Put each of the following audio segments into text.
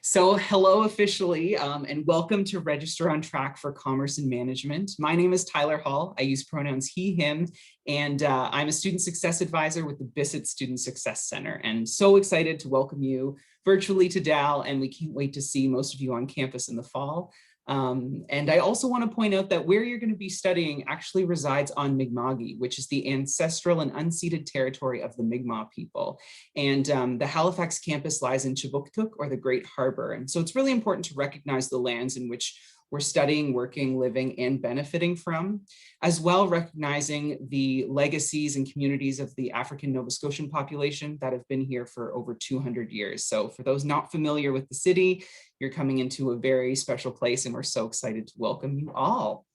So hello officially, and welcome to Register on Track for Commerce and Management. My name is Tyler Hall. I use pronouns he, him, and I'm a student success advisor with the Bissett Student Success Center. And so excited to welcome you virtually to DAL, and we can't wait to see most of you on campus in the fall. And I also want to point out that where you're going to be studying actually resides on Mi'kma'ki, which is the ancestral and unceded territory of the Mi'kmaq people. And the Halifax campus lies in Chibuktuk, or the Great Harbor. And so it's really important to recognize the lands in which we're studying, working, living, and benefiting from, as well recognizing the legacies and communities of the African Nova Scotian population that have been here for over 200 years. So for those not familiar with the city, you're coming into a very special place, and we're so excited to welcome you all.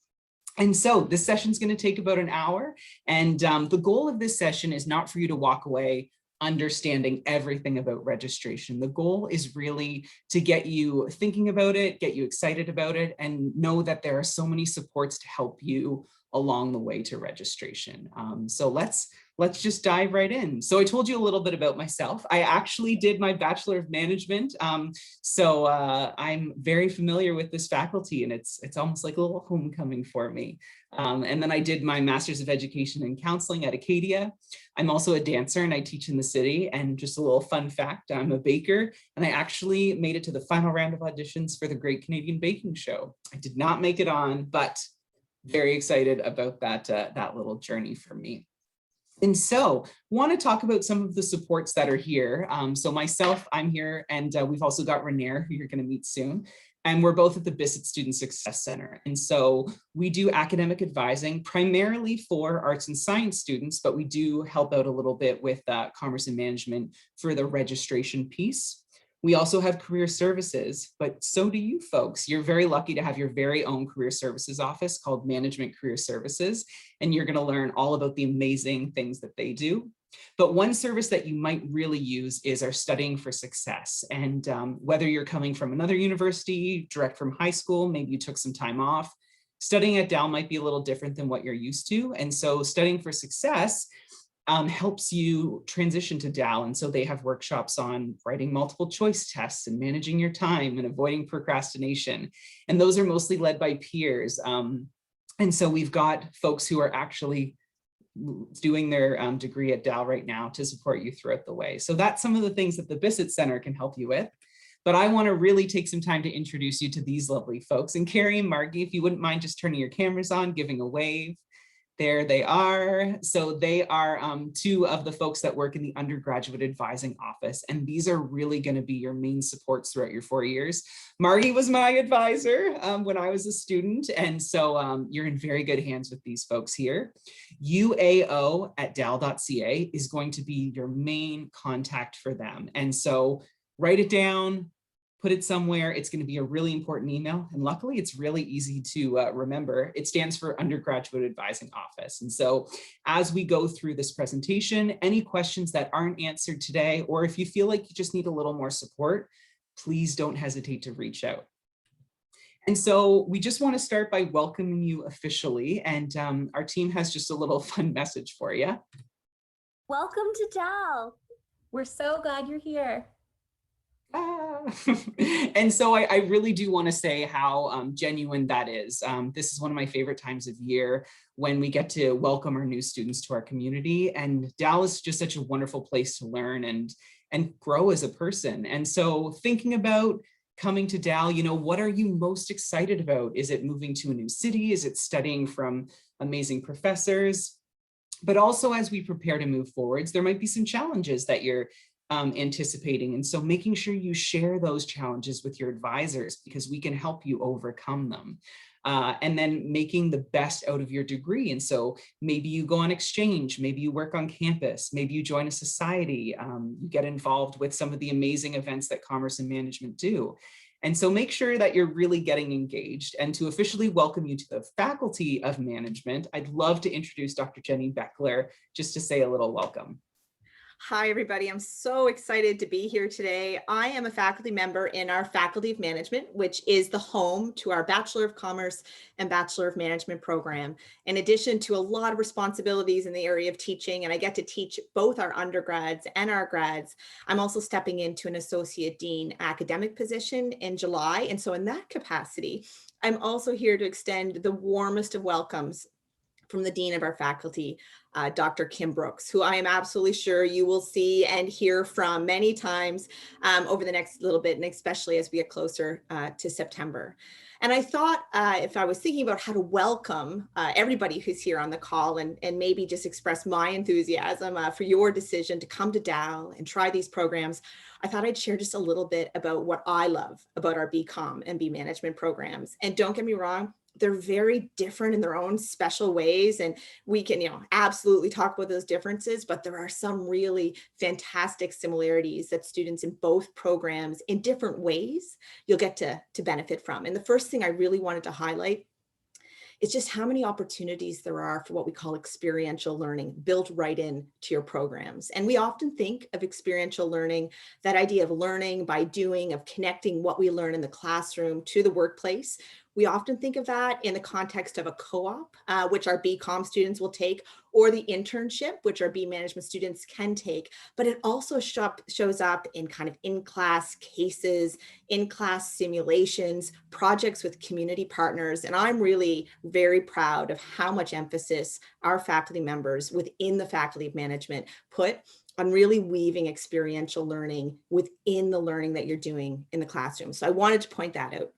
And so this session is going to take about an hour, and the goal of this session is not for you to walk away understanding everything about registration. The goal is really to get you thinking about it, get you excited about it, and know that there are so many supports to help you along the way to registration. So let's just dive right in. So I told you a little bit about myself. I actually did my Bachelor of Management. So I'm very familiar with this faculty, and it's almost like a little homecoming for me. And then I did my Master's of Education in Counseling at Acadia. I'm also a dancer, and I teach in the city. And just a little fun fact, I'm a baker, and I actually made it to the final round of auditions for the Great Canadian Baking Show. I did not make it on, but very excited about that little journey for me. And so want to talk about some of the supports that are here. So myself, I'm here, and we've also got Renair, who you're going to meet soon. And we're both at the Bissett Student Success Center. And so we do academic advising primarily for arts and science students, but we do help out a little bit with commerce and management for the registration piece. We also have career services, but so do you folks. You're very lucky to have your very own career services office called Management Career Services, and you're going to learn all about the amazing things that they do. But one service that you might really use is our Studying for Success. And whether you're coming from another university, direct from high school, maybe you took some time off, studying at DAL might be a little different than what you're used to. And so Studying for Success helps you transition to DAL. And so they have workshops on writing multiple choice tests and managing your time and avoiding procrastination. And those are mostly led by peers. And so we've got folks who are actually doing their degree at DAL right now to support you throughout the way. So that's some of the things that the Bissett Center can help you with. But I want to really take some time to introduce you to these lovely folks. And Carrie and Margie, if you wouldn't mind just turning your cameras on, giving a wave. There they are. So they are two of the folks that work in the undergraduate advising office. And these are really going to be your main supports throughout your 4 years. Margie was my advisor when I was a student. And so you're in very good hands with these folks here. UAO at dal.ca is going to be your main contact for them. And so write it down, put it somewhere. It's going to be a really important email. And luckily, it's really easy to remember. It stands for Undergraduate Advising Office. And so as we go through this presentation, any questions that aren't answered today, or if you feel like you just need a little more support, please don't hesitate to reach out. And so we just want to start by welcoming you officially. And our team has just a little fun message for you. Welcome to DAL. We're so glad you're here. And so I really do want to say how genuine that is. This is one of my favorite times of year when we get to welcome our new students to our community. And DAL is just such a wonderful place to learn and grow as a person. And so thinking about coming to DAL, you know, what are you most excited about? Is it moving to a new city? Is it studying from amazing professors? But also as we prepare to move forwards, there might be some challenges that you're anticipating. And so making sure you share those challenges with your advisors, because we can help you overcome them. And then making the best out of your degree. And so maybe you go on exchange, maybe you work on campus, maybe you join a society, you get involved with some of the amazing events that commerce and management do. And so make sure that you're really getting engaged. And to officially welcome you to the Faculty of Management, I'd love to introduce Dr. Jenny Beckler just to say a little welcome. Hi, everybody. I'm so excited to be here today. I am a faculty member in our Faculty of Management, which is the home to our Bachelor of Commerce and Bachelor of Management program. In addition to a lot of responsibilities in the area of teaching, and I get to teach both our undergrads and our grads, I'm also stepping into an Associate Dean academic position in July. And so in that capacity, I'm also here to extend the warmest of welcomes from the Dean of our faculty, Dr. Kim Brooks, who I am absolutely sure you will see and hear from many times over the next little bit, and especially as we get closer to September. And I thought if I was thinking about how to welcome everybody who's here on the call and maybe just express my enthusiasm for your decision to come to Dal and try these programs, I thought I'd share just a little bit about what I love about our BCom and B management programs. And don't get me wrong, they're very different in their own special ways. And we can, absolutely talk about those differences, but there are some really fantastic similarities that students in both programs in different ways you'll get to benefit from. And the first thing I really wanted to highlight is just how many opportunities there are for what we call experiential learning built right into your programs. And we often think of experiential learning, that idea of learning by doing, of connecting what we learn in the classroom to the workplace. We often think of that in the context of a co-op, which our BCom students will take, or the internship, which our B management students can take. But it also shows up in kind of in-class cases, in-class simulations, projects with community partners. And I'm really very proud of how much emphasis our faculty members within the Faculty of Management put on really weaving experiential learning within the learning that you're doing in the classroom. So I wanted to point that out.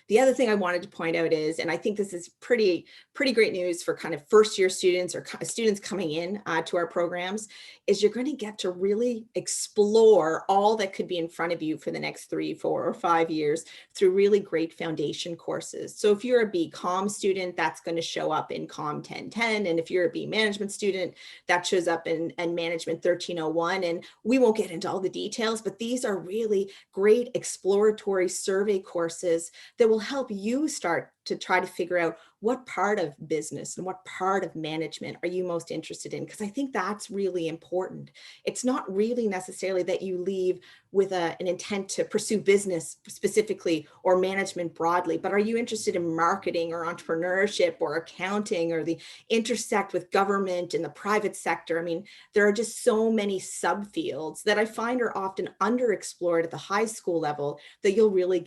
The other thing I wanted to point out is, and I think this is pretty great news for kind of first year students or students coming in to our programs, is you're going to get to really explore all that could be in front of you for the next 3, 4, or 5 years through really great foundation courses. So if you're a BCom student, that's going to show up in Com 1010. And if you're a B management student, that shows up in Management 1301. And we won't get into all the details, but these are really great exploratory survey courses that will help you start to try to figure out what part of business and what part of management are you most interested in? Because I think that's really important. It's not really necessarily that you leave with an intent to pursue business specifically or management broadly, but are you interested in marketing or entrepreneurship or accounting or the intersect with government and the private sector? I mean, there are just so many subfields that I find are often underexplored at the high school level that you'll really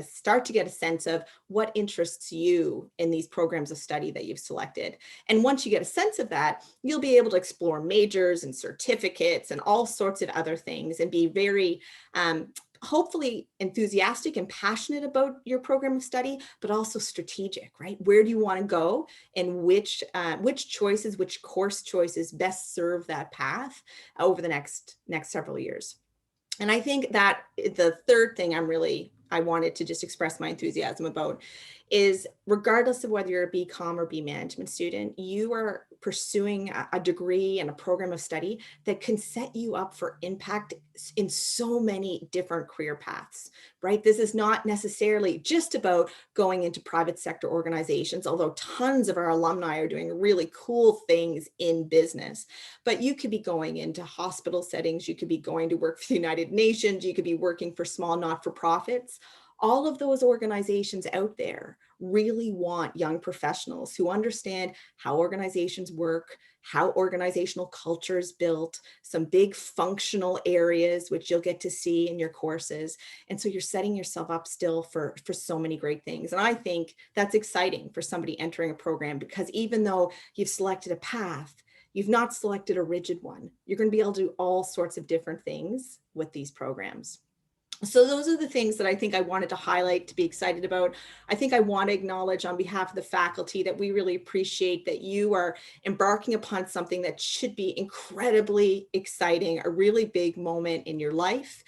start to get a sense of what interests you in these programs of study that you've selected. And once you get a sense of that, you'll be able to explore majors and certificates and all sorts of other things and be very hopefully enthusiastic and passionate about your program of study, but also strategic, right? Where do you want to go and which choices, which course choices best serve that path over the next several years? And I think that the third thing I wanted to just express my enthusiasm about is, regardless of whether you're a BCom or B management student, you are pursuing a degree and a program of study that can set you up for impact in so many different career paths, right? This is not necessarily just about going into private sector organizations, although tons of our alumni are doing really cool things in business. But you could be going into hospital settings, you could be going to work for the United Nations, you could be working for small not-for-profits. All of those organizations out there really want young professionals who understand how organizations work, how organizational culture is built, some big functional areas, which you'll get to see in your courses. And so you're setting yourself up still for so many great things. And I think that's exciting for somebody entering a program, because even though you've selected a path, you've not selected a rigid one. You're going to be able to do all sorts of different things with these programs. So those are the things that I think I wanted to highlight, to be excited about. I think I want to acknowledge on behalf of the faculty that we really appreciate that you are embarking upon something that should be incredibly exciting, a really big moment in your life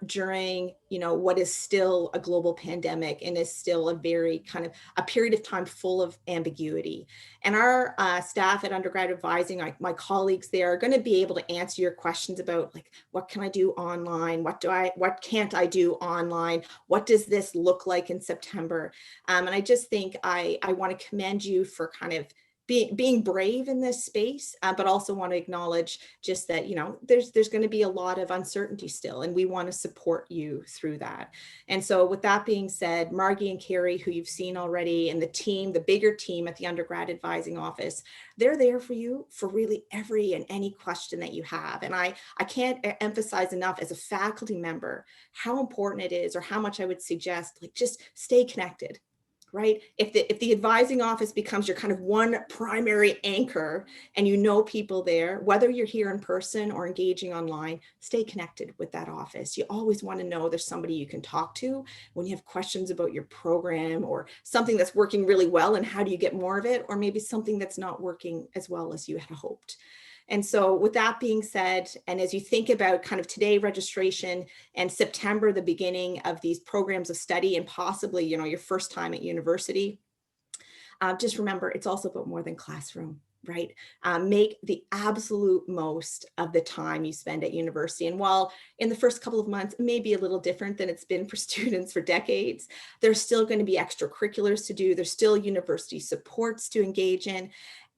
during, what is still a global pandemic and is still a very kind of a period of time full of ambiguity. And our staff at Undergrad Advising, my colleagues there, are going to be able to answer your questions about, like, what can I do online? What can't I do online? What does this look like in September? And I just think I want to commend you for kind of being brave in this space, but also want to acknowledge just that, there's going to be a lot of uncertainty still, and we want to support you through that. And so with that being said, Margie and Carrie, who you've seen already, and the team, the bigger team at the undergrad advising office, they're there for you for really every and any question that you have. And I can't emphasize enough as a faculty member how important it is, or how much I would suggest, like, just stay connected. Right? If the advising office becomes your kind of one primary anchor, and people there, whether you're here in person or engaging online, stay connected with that office. You always want to know there's somebody you can talk to when you have questions about your program, or something that's working really well and how do you get more of it, or maybe something that's not working as well as you had hoped. And so with that being said, and as you think about kind of today registration and September, the beginning of these programs of study, and possibly, your first time at university, just remember, it's also about more than classroom, right? Make the absolute most of the time you spend at university. And while in the first couple of months, it may be a little different than it's been for students for decades, there's still going to be extracurriculars to do. There's still university supports to engage in.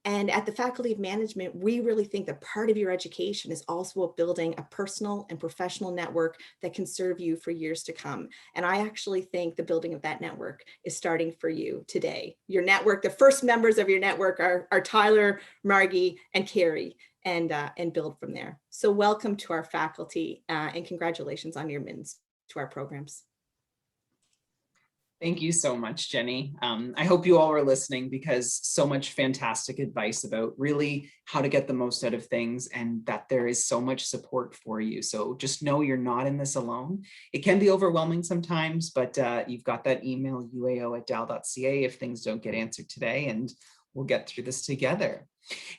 And at the Faculty of Management, we really think that part of your education is also about building a personal and professional network that can serve you for years to come. And I actually think the building of that network is starting for you today. Your network, the first members of your network are Tyler, Margie, and Carrie, and build from there. So welcome to our faculty, and congratulations on your admittance to our programs. Thank you so much, Jenny. I hope you all were listening, because so much fantastic advice about really how to get the most out of things, and that there is so much support for you. So just know you're not in this alone. It can be overwhelming sometimes, but you've got that email, uao@dal.ca, if things don't get answered today, and we'll get through this together.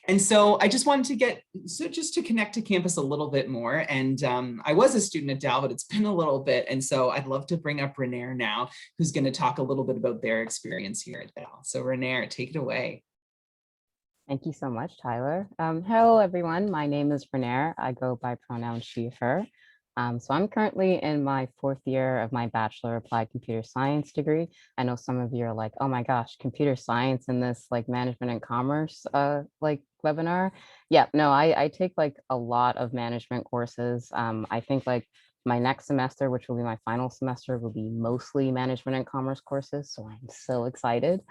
And so I just wanted to just to connect to campus a little bit more. And I was a student at Dal, but it's been a little bit. And so I'd love to bring up Renair now, who's going to talk a little bit about their experience here at Dal. So Renair, take it away. Thank you so much, Tyler. Hello, everyone. My name is Renair. I go by pronouns she, her. So I'm currently in my 4th year of my Bachelor of Applied Computer Science degree. I know some of you are like, oh my gosh, computer science in this like management and commerce like webinar. Yeah, no, I take like a lot of management courses. I think like my next semester, which will be my final semester, will be mostly management and commerce courses. So I'm so excited.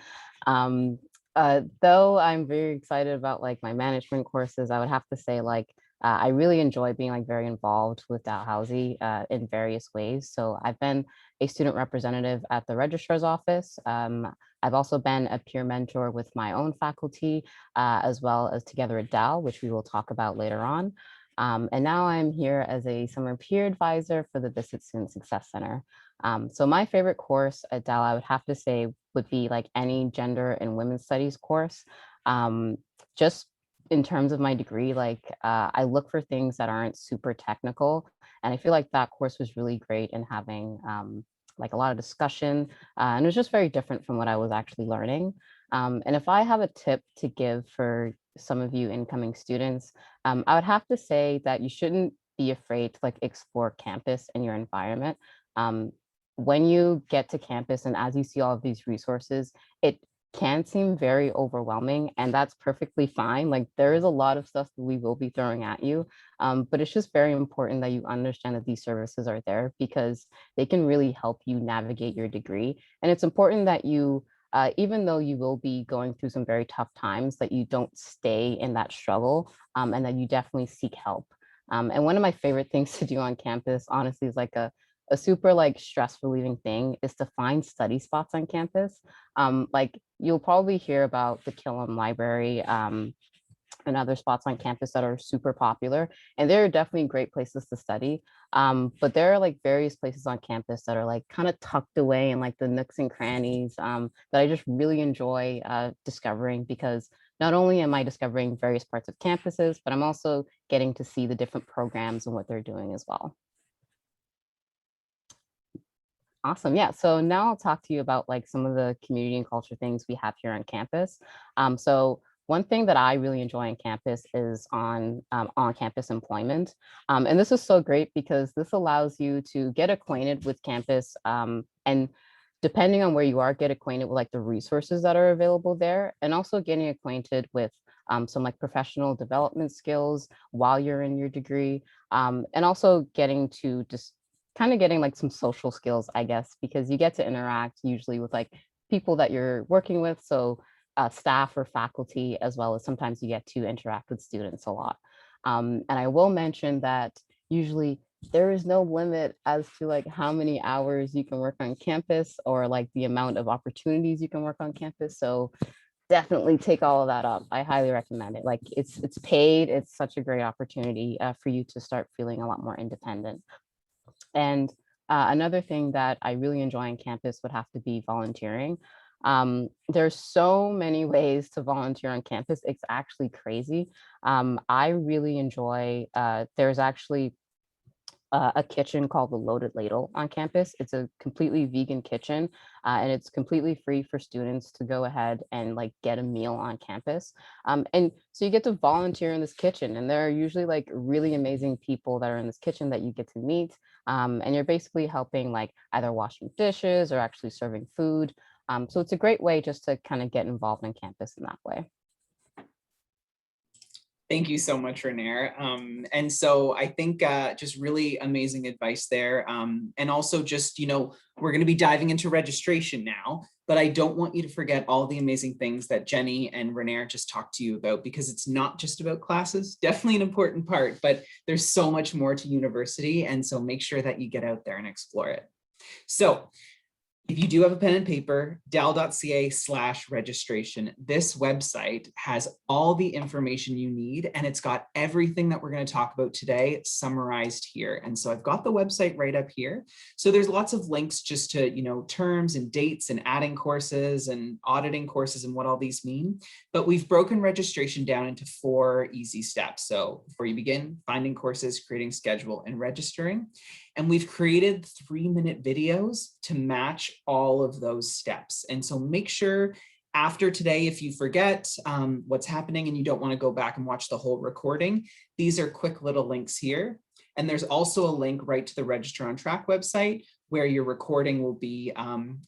Though I'm very excited about like my management courses, I would have to say like, I really enjoy being like very involved with Dalhousie in various ways. So I've been a student representative at the registrar's office. I've also been a peer mentor with my own faculty, as well as Together at Dal, which we will talk about later on. And now I'm here as a summer peer advisor for the Bissett Student Success Center. So my favorite course at Dal, I would have to say, would be like any gender and women's studies course. Just in terms of my degree, like I look for things that aren't super technical. And I feel like that course was really great in having like a lot of discussion. And it was just very different from what I was actually learning. And if I have a tip to give for some of you incoming students, I would have to say that you shouldn't be afraid to like explore campus and your environment. When you get to campus and as you see all of these resources, it can seem very overwhelming, and that's perfectly fine. Like there is a lot of stuff that we will be throwing at you, but it's just very important that you understand that these services are there because they can really help you navigate your degree. And it's important that you, even though you will be going through some very tough times, that you don't stay in that struggle, and that you definitely seek help. And one of my favorite things to do on campus, honestly, is like a super like stress relieving thing is to find study spots on campus. Like you'll probably hear about the Killam Library and other spots on campus that are super popular, and they're definitely great places to study. But there are like various places on campus that are like kind of tucked away in like the nooks and crannies that I just really enjoy discovering, because not only am I discovering various parts of campuses, but I'm also getting to see the different programs and what they're doing as well. Awesome. Yeah. So now I'll talk to you about like some of the community and culture things we have here on campus. So one thing that I really enjoy on campus is on campus employment. And this is so great because this allows you to get acquainted with campus and depending on where you are, get acquainted with like the resources that are available there, and also getting acquainted with some like professional development skills while you're in your degree, and also getting to just kind of getting like some social skills, I guess, because you get to interact usually with like people that you're working with. So staff or faculty, as well as sometimes you get to interact with students a lot. And I will mention that usually there is no limit as to like how many hours you can work on campus or like the amount of opportunities you can work on campus. So definitely take all of that up. I highly recommend it. Like it's paid. It's such a great opportunity for you to start feeling a lot more independent. And another thing that I really enjoy on campus would have to be volunteering. There's so many ways to volunteer on campus. It's actually crazy. I really enjoy, there's actually a kitchen called the Loaded Ladle on campus. It's a completely vegan kitchen, and it's completely free for students to go ahead and like get a meal on campus. And so you get to volunteer in this kitchen, and there are usually like really amazing people that are in this kitchen that you get to meet. And you're basically helping like either washing dishes or actually serving food. So it's a great way just to kind of get involved in campus in that way. Thank you so much, Renair. And so I think just really amazing advice there. And also just, we're going to be diving into registration now, but I don't want you to forget all the amazing things that Jenny and Renair just talked to you about, because it's not just about classes, definitely an important part, but there's so much more to university. And so make sure that you get out there and explore it. So if you do have a pen and paper, dal.ca/registration, this website has all the information you need, and it's got everything that we're going to talk about today summarized here. And so I've got the website right up here. So there's lots of links just to, terms and dates and adding courses and auditing courses and what all these mean. But we've broken registration down into 4 easy steps. So before you begin, finding courses, creating schedule, and registering. And we've created 3-minute videos to match all of those steps. And so make sure after today, if you forget what's happening and you don't want to go back and watch the whole recording, these are quick little links here. And there's also a link right to the Register on Track website where your recording will be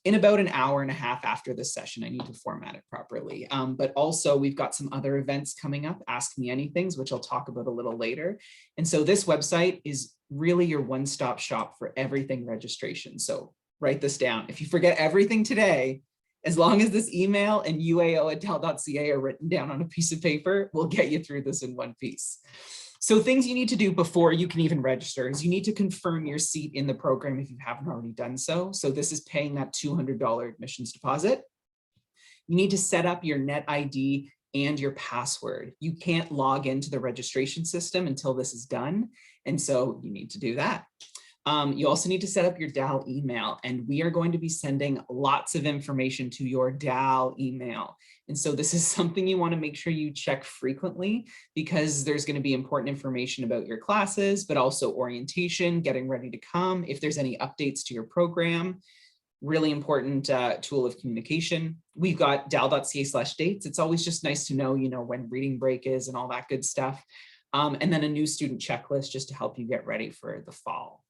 in about an hour and a half after this session. I need to format it properly. But also we've got some other events coming up, Ask Me Anythings, which I'll talk about a little later. And so this website is really your one-stop shop for everything registration. So write this down. If you forget everything today, as long as this email and uao@dal.ca are written down on a piece of paper, we'll get you through this in one piece. So things you need to do before you can even register is you need to confirm your seat in the program if you haven't already done so. So this is paying that $200 admissions deposit. You need to set up your net ID and your password. You can't log into the registration system until this is done. And so you need to do that. You also need to set up your DAL email, and we are going to be sending lots of information to your DAL email. And so this is something you want to make sure you check frequently, because there's going to be important information about your classes, but also orientation, getting ready to come, if there's any updates to your program. Really important tool of communication. We've got dal.ca/dates. It's always just nice to know, when reading break is and all that good stuff. And then a new student checklist just to help you get ready for the fall.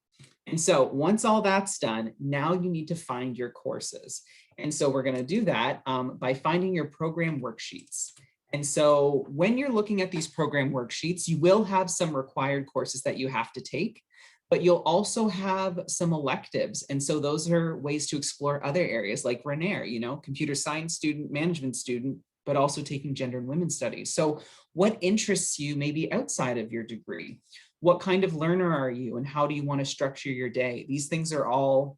And so once all that's done, now you need to find your courses. And so we're going to do that by finding your program worksheets. And so when you're looking at these program worksheets, you will have some required courses that you have to take, but you'll also have some electives. And so those are ways to explore other areas like Renair, computer science student, management student, but also taking gender and women's studies. So what interests you maybe outside of your degree? What kind of learner are you, and how do you want to structure your day? These things are all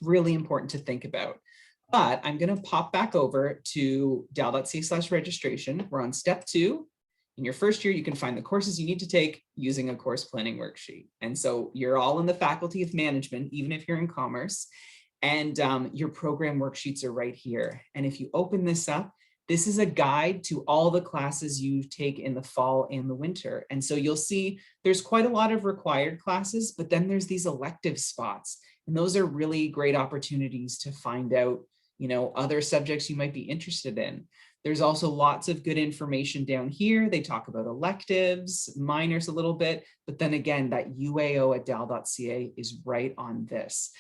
really important to think about. But I'm going to pop back over to dal.ca/registration. We're on step 2. In your first year, you can find the courses you need to take using a course planning worksheet. And so you're all in the Faculty of Management, even if you're in commerce, and your program worksheets are right here. And if you open this up, this is a guide to all the classes you take in the fall and the winter. And so you'll see there's quite a lot of required classes, but then there's these elective spots. And those are really great opportunities to find out, other subjects you might be interested in. There's also lots of good information down here. They talk about electives, minors a little bit, but then again, that UAO at dal.ca is right on this.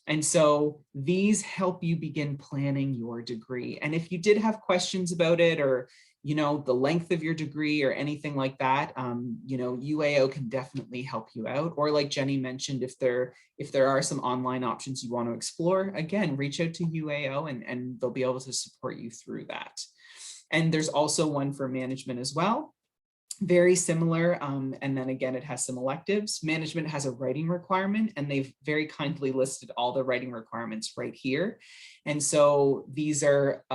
And so these help you begin planning your degree. And if you did have questions about it, or the length of your degree or anything like that, UAO can definitely help you out. Or like Jenny mentioned, if there are some online options you want to explore, again, reach out to UAO and they'll be able to support you through that. And there's also one for management as well. Very similar, and then again, it has some electives. Management has a writing requirement, and they've very kindly listed all the writing requirements right here. And so these are,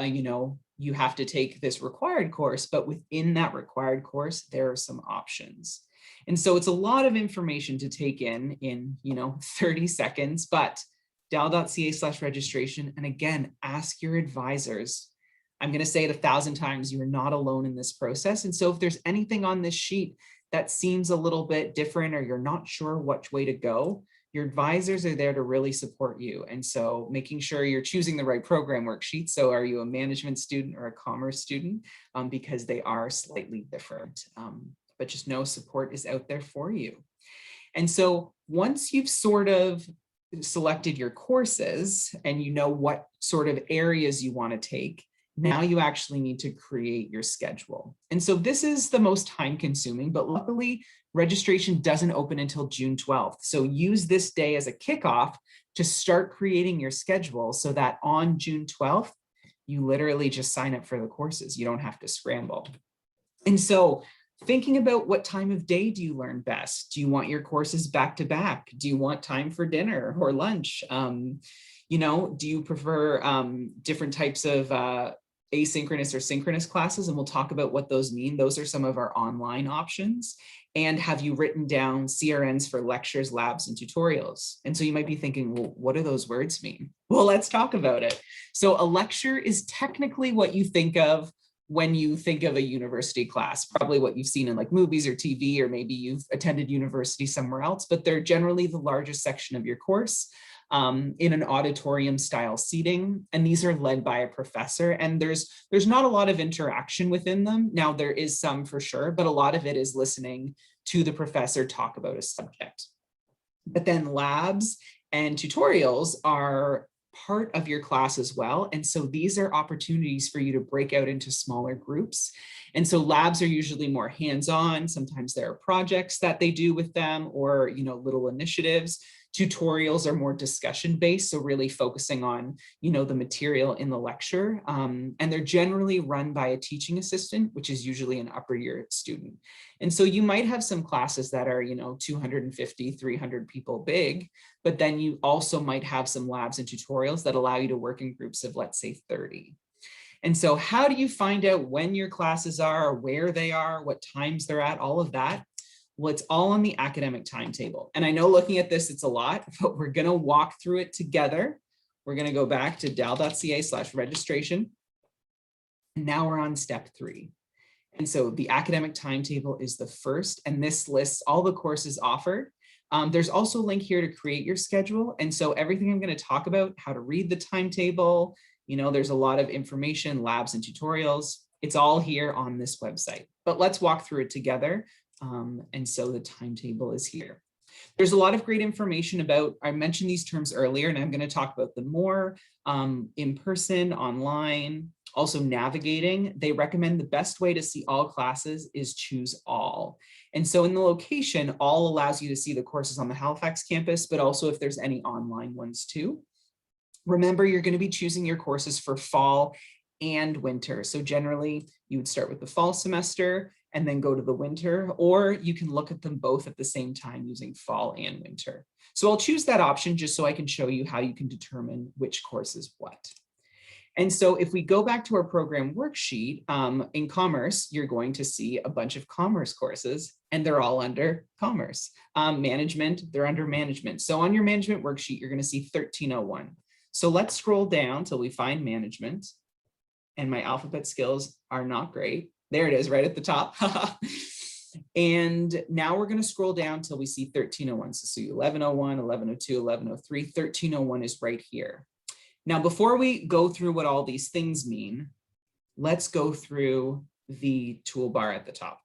you have to take this required course, but within that required course, there are some options. And so it's a lot of information to take in 30 seconds, but dal.ca/registration. And again, ask your advisors. I'm going to say it 1,000 times, you are not alone in this process. And so if there's anything on this sheet that seems a little bit different, or you're not sure which way to go, your advisors are there to really support you. And so making sure you're choosing the right program worksheet. So are you a management student or a commerce student? Because they are slightly different, but just know support is out there for you. And so once you've sort of selected your courses and you know what sort of areas you want to take, now you actually need to create your schedule. And so this is the most time consuming, but luckily registration doesn't open until June 12th. So use this day as a kickoff to start creating your schedule so that on June 12th, you literally just sign up for the courses. You don't have to scramble. And so thinking about what time of day do you learn best? Do you want your courses back to back? Do you want time for dinner or lunch? Do you prefer different types of asynchronous or synchronous classes? And we'll talk about what those mean. Those are some of our online options. And have you written down CRNs for lectures, labs, and tutorials? And so you might be thinking, well, what do those words mean? Well, let's talk about it. So a lecture is technically what you think of when you think of a university class, probably what you've seen in like movies or TV, or maybe you've attended university somewhere else, but they're generally the largest section of your course. In an auditorium style seating, and these are led by a professor, and there's not a lot of interaction within them. Now there is some for sure, but a lot of it is listening to the professor talk about a subject. But then labs and tutorials are part of your class as well. And so these are opportunities for you to break out into smaller groups. And so labs are usually more hands-on. Sometimes there are projects that they do with them, or little initiatives. Tutorials are more discussion-based, so really focusing on, the material in the lecture. And they're generally run by a teaching assistant, which is usually an upper year student. And so you might have some classes that are, 250, 300 people big, but then you also might have some labs and tutorials that allow you to work in groups of, let's say, 30. And so how do you find out when your classes are, where they are, what times they're at, all of that? Well, it's all on the academic timetable. And I know looking at this, it's a lot, but we're going to walk through it together. We're going to go back to dal.ca/registration. And now we're on step 3. And so the academic timetable is the first, and this lists all the courses offered. There's also a link here to create your schedule. And so everything I'm going to talk about, how to read the timetable, there's a lot of information, labs and tutorials. It's all here on this website, but let's walk through it together. And so the timetable is here. There's a lot of great information about, I mentioned these terms earlier, and I'm going to talk about them more in person, online, also navigating. They recommend the best way to see all classes is choose all. And so in the location, all allows you to see the courses on the Halifax campus, but also if there's any online ones too. Remember, you're going to be choosing your courses for fall and winter. So generally you would start with the fall semester and then go to the winter, or you can look at them both at the same time using fall and winter. So I'll choose that option just so I can show you how you can determine which course is what. And so if we go back to our program worksheet, in commerce, you're going to see a bunch of commerce courses, and they're all under commerce. Management, they're under management. So on your management worksheet, you're going to see 1301. So let's scroll down till we find management. And my alphabet skills are not great. There it is, right at the top. And now we're going to scroll down till we see 1301. So see 1101, 1102, 1103, 1301 is right here. Now, before we go through what all these things mean, let's go through the toolbar at the top.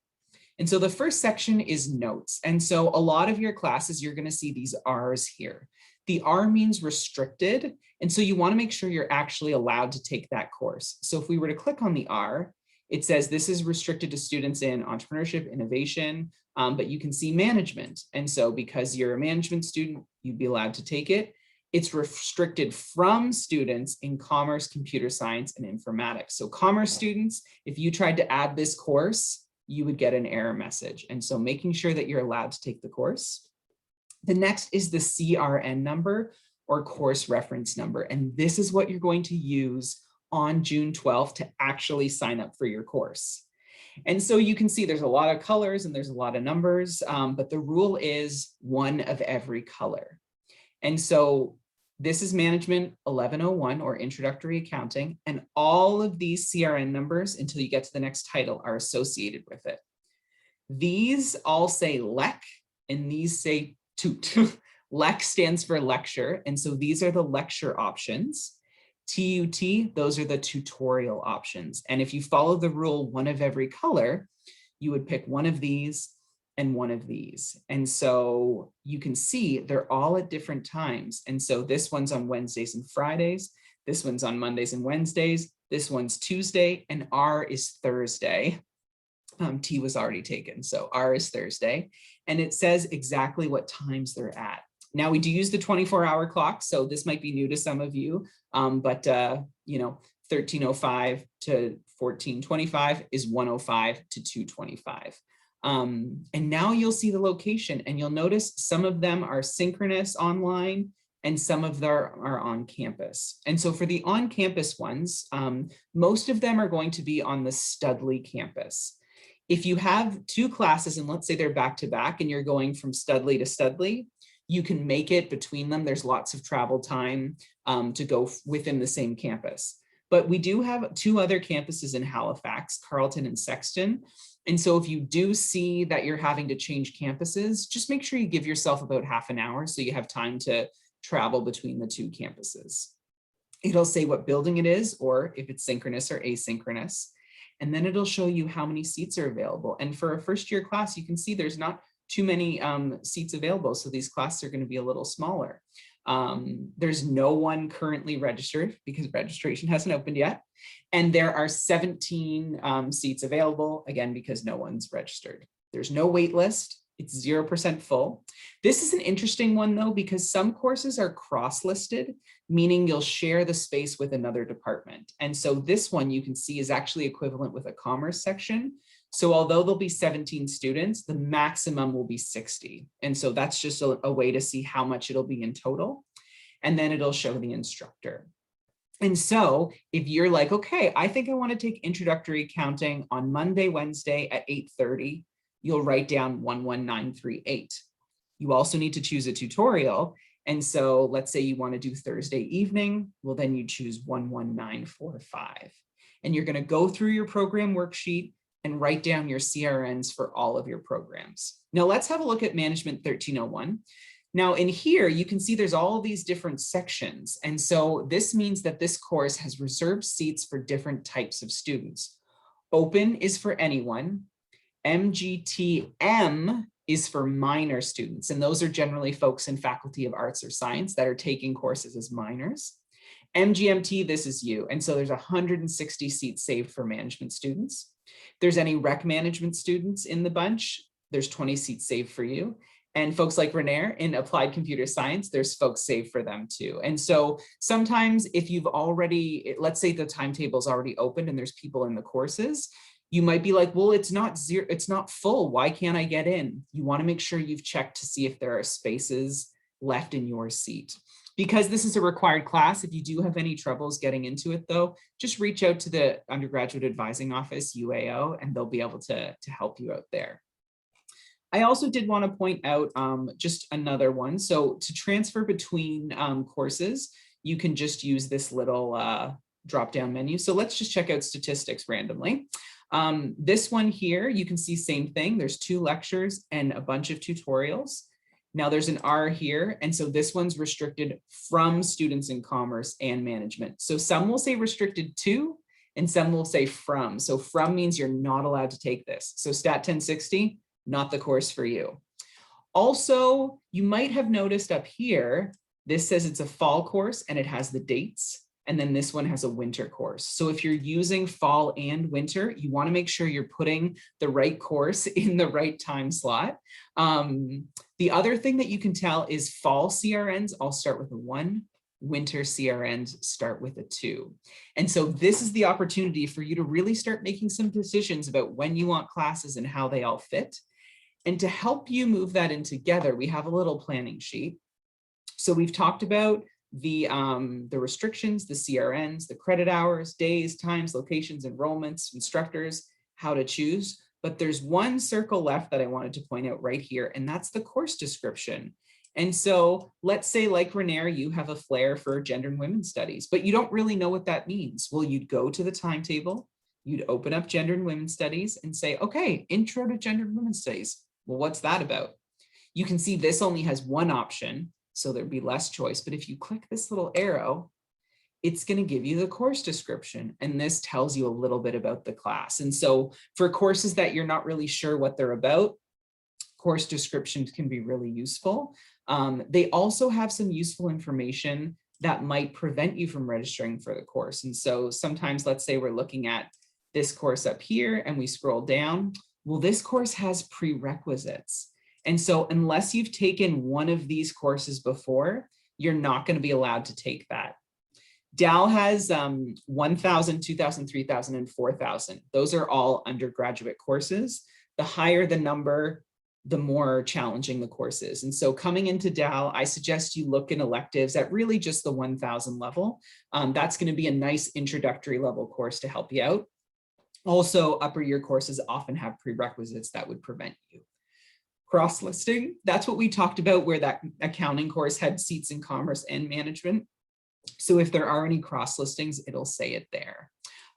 And so the first section is notes. And so a lot of your classes, you're going to see these R's here. The R means restricted. And so you want to make sure you're actually allowed to take that course. So if we were to click on the R, it says this is restricted to students in entrepreneurship, innovation, but you can see management. And so because you're a management student, you'd be allowed to take it. It's restricted from students in commerce, computer science, and informatics. So commerce students, if you tried to add this course, you would get an error message. And so making sure that you're allowed to take the course. The next is the CRN number or course reference number. And this is what you're going to use on June 12th to actually sign up for your course. And so you can see there's a lot of colors and there's a lot of numbers, but the rule is one of every color. And so this is management 1101 or introductory accounting, and all of these CRN numbers until you get to the next title are associated with it. These all say LEC and these say TOOT. LEC stands for lecture, and so these are the lecture options. TUT, those are the tutorial options. And if you follow the rule one of every color, you would pick one of these and one of these. And so you can see they're all at different times. And so this one's on Wednesdays and Fridays. This one's on Mondays and Wednesdays. This one's Tuesday, and R is Thursday. T was already taken, so R is Thursday. And it says exactly what times they're at. Now we do use the 24-hour clock, so this might be new to some of you, but you know, 13:05 to 14:25 is 1:05 to 2:25. And now you'll see the location, and you'll notice some of them are synchronous online and some of them are on campus. And so for the on-campus ones, most of them are going to be on the Studley campus. If you have two classes and let's say they're back to back and you're going from Studley to Studley, you can make it between them. There's lots of travel time to go within the same campus. But we do have two other campuses in Halifax, Carleton and Sexton. And so if you do see that you're having to change campuses, just make sure you give yourself about half an hour so you have time to travel between the two campuses. It'll say what building it is, or if it's synchronous or asynchronous. And then it'll show you how many seats are available. And for a first year class, you can see there's not too many seats available. So these classes are going to be a little smaller. There's no one currently registered because registration hasn't opened yet. And there are 17 seats available, again, because no one's registered. There's no wait list. It's 0% full. This is an interesting one though, because some courses are cross-listed, meaning you'll share the space with another department. And so this one you can see is actually equivalent with a commerce section. So although there'll be 17 students, the maximum will be 60. And so that's just a way to see how much it'll be in total. And then it'll show the instructor. And so if you're like, okay, I think I want to take introductory accounting on Monday, Wednesday at 8:30, you'll write down 11938. You also need to choose a tutorial. And so let's say you want to do Thursday evening, well, then you choose 11945. And you're going to go through your program worksheet and write down your CRNs for all of your programs. Now let's have a look at Management 1301. Now in here, you can see there's all these different sections. And so this means that this course has reserved seats for different types of students. Open is for anyone. MGTM is for minor students. And those are generally folks in Faculty of Arts or Science that are taking courses as minors. MGMT, this is you. And so there's 160 seats saved for management students. If there's any rec management students in the bunch, there's 20 seats saved for you. And folks like Renair in applied computer science, there's folks saved for them too. And so sometimes if you've already, let's say the timetable's already opened and there's people in the courses, you might be like, well, it's not full. Why can't I get in? You want to make sure you've checked to see if there are spaces left in your seat. Because this is a required class, if you do have any troubles getting into it though, just reach out to the Undergraduate Advising Office, UAO, and they'll be able to help you out there. I also did want to point out just another one. So to transfer between courses, you can just use this little drop-down menu. So let's just check out statistics randomly. This one here, you can see same thing. There's 2 lectures and a bunch of tutorials. Now there's an R here. And so this one's restricted from students in commerce and management. So some will say restricted to, and some will say from. So from means you're not allowed to take this. So Stat 1060, not the course for you. Also, you might have noticed up here, this says it's a fall course and it has the dates. And then this one has a winter course. So if you're using fall and winter, you want to make sure you're putting the right course in the right time slot. The other thing that you can tell is fall CRNs all start with a 1, winter CRNs start with a 2. And so this is the opportunity for you to really start making some decisions about when you want classes and how they all fit. And to help you move that in together, we have a little planning sheet. So we've talked about the restrictions, the CRNs, the credit hours, days, times, locations, enrollments, instructors, how to choose. But there's one circle left that I wanted to point out right here, and that's the course description. And so let's say, like Renair, you have a flair for gender and women's studies, but you don't really know what that means. Well, you'd go to the timetable, you'd open up gender and women's studies and say, okay, intro to gender and women's studies. Well, what's that about? You can see this only has one option, so there'd be less choice. But if you click this little arrow, it's going to give you the course description. And this tells you a little bit about the class. And so for courses that you're not really sure what they're about, course descriptions can be really useful. They also have some useful information that might prevent you from registering for the course. And so sometimes, let's say we're looking at this course up here and we scroll down. Well, this course has prerequisites. And so unless you've taken one of these courses before, you're not going to be allowed to take that. DAL has 1,000, 2,000, 3,000, and 4,000. Those are all undergraduate courses. The higher the number, the more challenging the course is. And so coming into DAL, I suggest you look in electives at really just the 1,000 level. That's going to be a nice introductory level course to help you out. Also, upper year courses often have prerequisites that would prevent you. Cross-listing, that's what we talked about, where that accounting course had seats in commerce and management. So if there are any cross-listings, it'll say it there.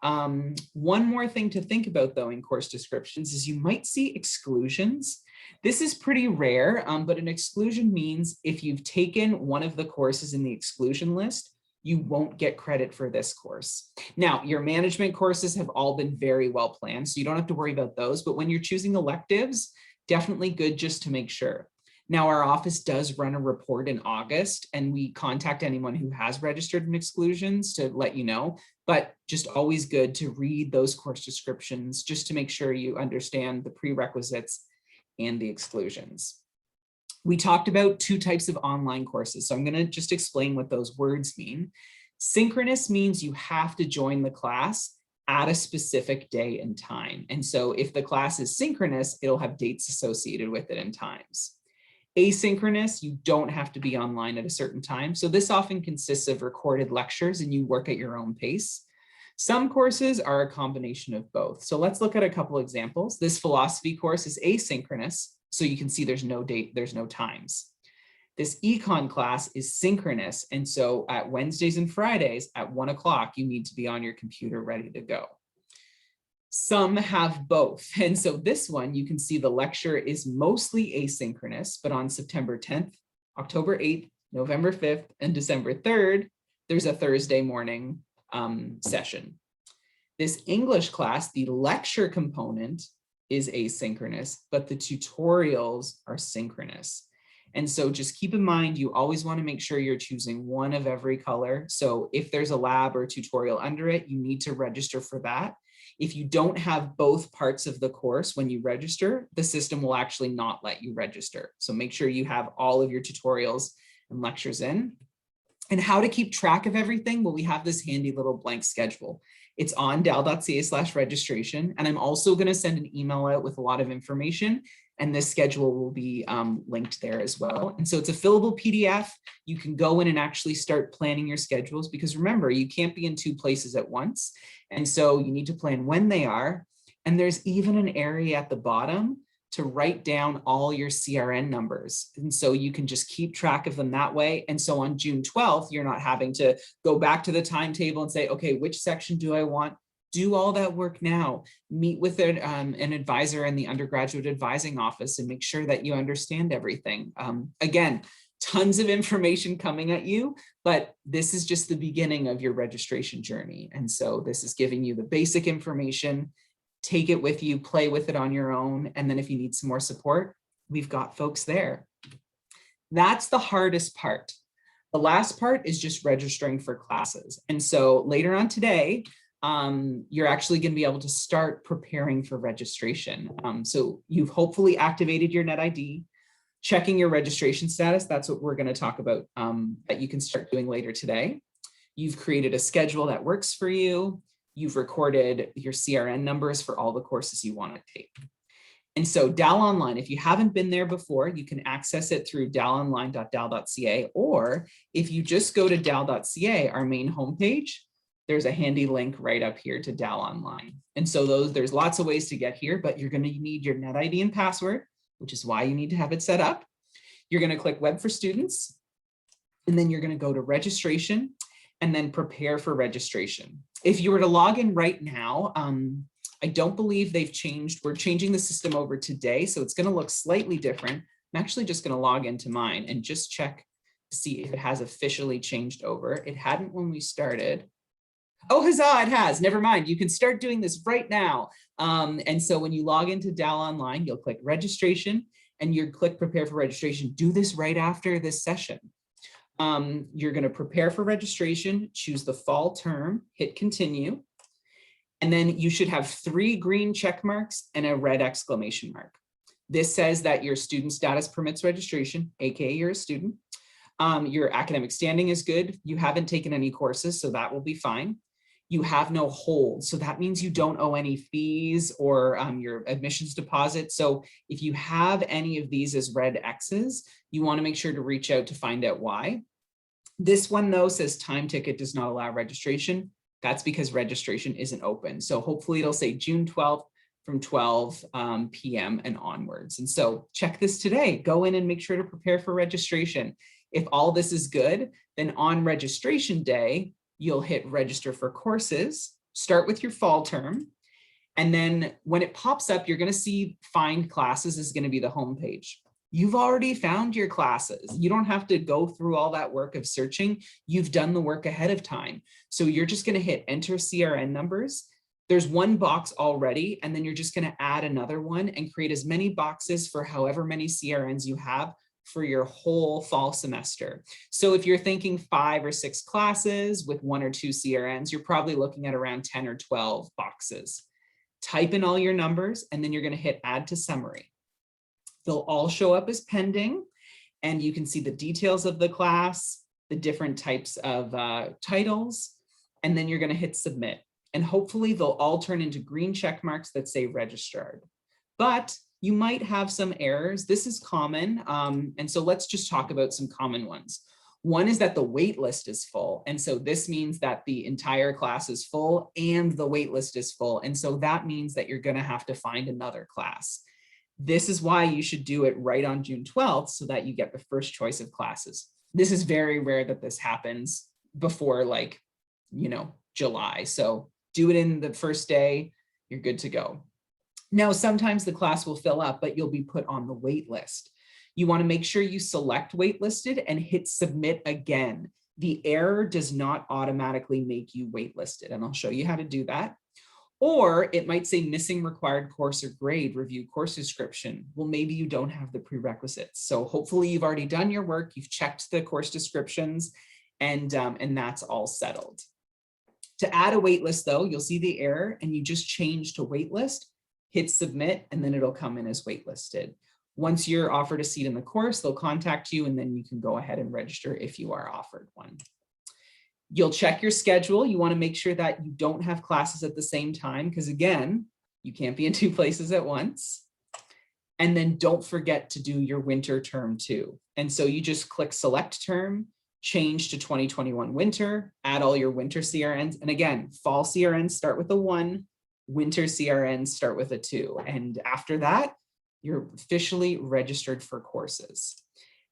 One more thing to think about, though, in course descriptions is you might see exclusions. This is pretty rare, but an exclusion means if you've taken one of the courses in the exclusion list, you won't get credit for this course. Now, your management courses have all been very well planned, so you don't have to worry about those. But when you're choosing electives, definitely good just to make sure. Now, our office does run a report in August, and we contact anyone who has registered in exclusions to let you know, but just always good to read those course descriptions just to make sure you understand the prerequisites and the exclusions. We talked about 2 types of online courses, so I'm going to just explain what those words mean. Synchronous means you have to join the class at a specific day and time. And so if the class is synchronous, it'll have dates associated with it and times. Asynchronous, you don't have to be online at a certain time. So this often consists of recorded lectures and you work at your own pace. Some courses are a combination of both. So let's look at a couple examples. This philosophy course is asynchronous. So you can see there's no date, there's no times. This econ class is synchronous. And so at Wednesdays and Fridays at 1 o'clock, you need to be on your computer ready to go. Some have both. And so this one, you can see the lecture is mostly asynchronous, but on September 10th, October 8th, November 5th, and December 3rd, there's a Thursday morning session. This English class, the lecture component is asynchronous, but the tutorials are synchronous. And so just keep in mind, you always want to make sure you're choosing one of every color. So if there's a lab or tutorial under it, you need to register for that. If you don't have both parts of the course when you register, the system will actually not let you register. So make sure you have all of your tutorials and lectures in. And how to keep track of everything? Well, we have this handy little blank schedule. It's on dal.ca/registration. And I'm also going to send an email out with a lot of information. And this schedule will be linked there as well. And so it's a fillable PDF. You can go in and actually start planning your schedules, because remember, you can't be in 2 places at once. And so you need to plan when they are. And there's even an area at the bottom to write down all your CRN numbers. And so you can just keep track of them that way. And so on June 12th, you're not having to go back to the timetable and say, okay, which section do I want? Do all that work now. Meet with an advisor in the undergraduate advising office and make sure that you understand everything. Again, tons of information coming at you, but this is just the beginning of your registration journey. And so this is giving you the basic information. Take it with you, play with it on your own. And then if you need some more support, we've got folks there. That's the hardest part. The last part is just registering for classes. And so later on today, you're actually going to be able to start preparing for registration. So you've hopefully activated your NetID, checking your registration status. That's what we're going to talk about that you can start doing later today. You've created a schedule that works for you. You've recorded your CRN numbers for all the courses you want to take. And so DAL Online, if you haven't been there before, you can access it through dalonline.dal.ca, or if you just go to dal.ca, our main homepage, there's a handy link right up here to DAL Online. And so there's lots of ways to get here, but you're going to need your NetID and password, which is why you need to have it set up. You're going to click Web for Students, and then you're going to go to registration and then prepare for registration. If you were to log in right now, I don't believe they've changed. We're changing the system over today, so it's going to look slightly different. I'm actually just going to log into mine and just check to see if it has officially changed over. It hadn't when we started. Oh, huzzah, it has. Never mind. You can start doing this right now. And so when you log into DAL Online, you'll click registration and you click prepare for registration. Do this right after this session. You're going to prepare for registration, choose the fall term, hit continue. And then you should have 3 green check marks and a red exclamation mark. This says that your student status permits registration, aka you're a student. Your academic standing is good. You haven't taken any courses, so that will be fine. You have no hold, so that means you don't owe any fees or your admissions deposit. So if you have any of these as red X's, you want to make sure to reach out to find out why. This one though says time ticket does not allow registration. That's because registration isn't open. So hopefully it'll say June 12th from 12 p.m. and onwards. And so check this today. Go in and make sure to prepare for registration. If all this is good, then on registration day, you'll hit register for courses, start with your fall term. And then when it pops up, you're going to see find classes is going to be the homepage. You've already found your classes. You don't have to go through all that work of searching. You've done the work ahead of time. So you're just going to hit enter CRN numbers. There's one box already, and then you're just going to add another one and create as many boxes for however many CRNs you have for your whole fall semester. So if you're thinking 5 or 6 classes with 1 or 2 CRNs, you're probably looking at around 10 or 12 boxes. Type in all your numbers, and then you're going to hit add to summary. They'll all show up as pending, and you can see the details of the class, the different types of titles, and then you're going to hit submit. And hopefully they'll all turn into green check marks that say registered. But you might have some errors. This is common. And so let's just talk about some common ones. One is that the wait list is full. And so this means that the entire class is full and the wait list is full. And so that means that you're going to have to find another class. This is why you should do it right on June 12th so that you get the first choice of classes. This is very rare that this happens before July. So do it in the first day, you're good to go. Now, sometimes the class will fill up, but you'll be put on the wait list. You want to make sure you select waitlisted and hit submit again. The error does not automatically make you waitlisted, and I'll show you how to do that. Or it might say missing required course or grade, review course description. Well, maybe you don't have the prerequisites. So hopefully you've already done your work, you've checked the course descriptions, and that's all settled. To add a waitlist though, you'll see the error and you just change to waitlist, hit submit, and then it'll come in as waitlisted. Once you're offered a seat in the course, they'll contact you and then you can go ahead and register if you are offered one. You'll check your schedule. You want to make sure that you don't have classes at the same time because again, you can't be in 2 places at once. And then don't forget to do your winter term too. And so you just click select term, change to 2021 winter, add all your winter CRNs. And again, fall CRNs start with a 1, winter CRNs start with a 2. And after that, you're officially registered for courses.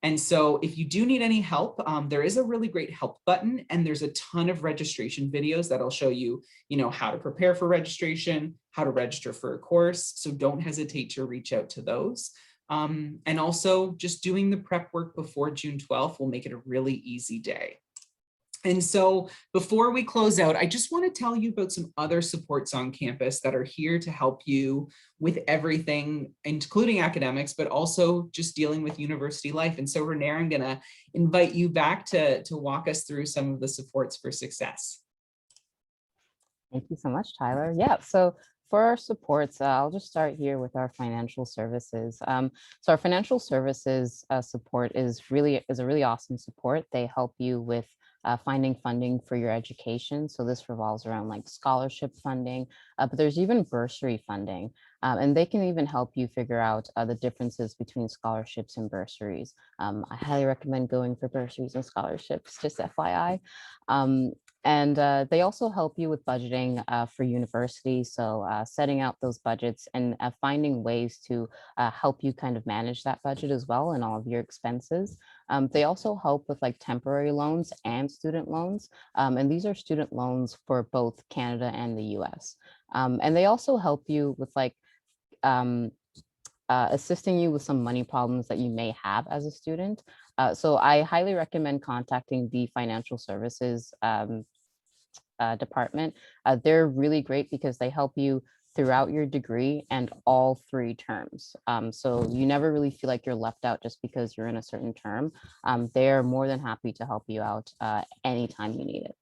And so if you do need any help, there is a really great help button and there's a ton of registration videos that'll show you, how to prepare for registration, how to register for a course. So don't hesitate to reach out to those. And also just doing the prep work before June 12th will make it a really easy day. And so before we close out, I just want to tell you about some other supports on campus that are here to help you with everything, including academics, but also just dealing with university life. And so Renee, I'm going to invite you back to walk us through some of the supports for success. Thank you so much, Tyler. Yeah, so for our supports, I'll just start here with our financial services. So our financial services support is a really awesome support. They help you with finding funding for your education. So this revolves around like scholarship funding, but there's even bursary funding. And they can even help you figure out the differences between scholarships and bursaries. I highly recommend going for bursaries and scholarships, just FYI. And they also help you with budgeting for university. So setting out those budgets and finding ways to help you kind of manage that budget as well and all of your expenses. They also help with like temporary loans and student loans. And these are student loans for both Canada and the US. And they also help you with like assisting you with some money problems that you may have as a student. So I highly recommend contacting the financial services department. They're really great because they help you throughout your degree and all 3 terms. So you never really feel like you're left out just because you're in a certain term. They're more than happy to help you out anytime you need it.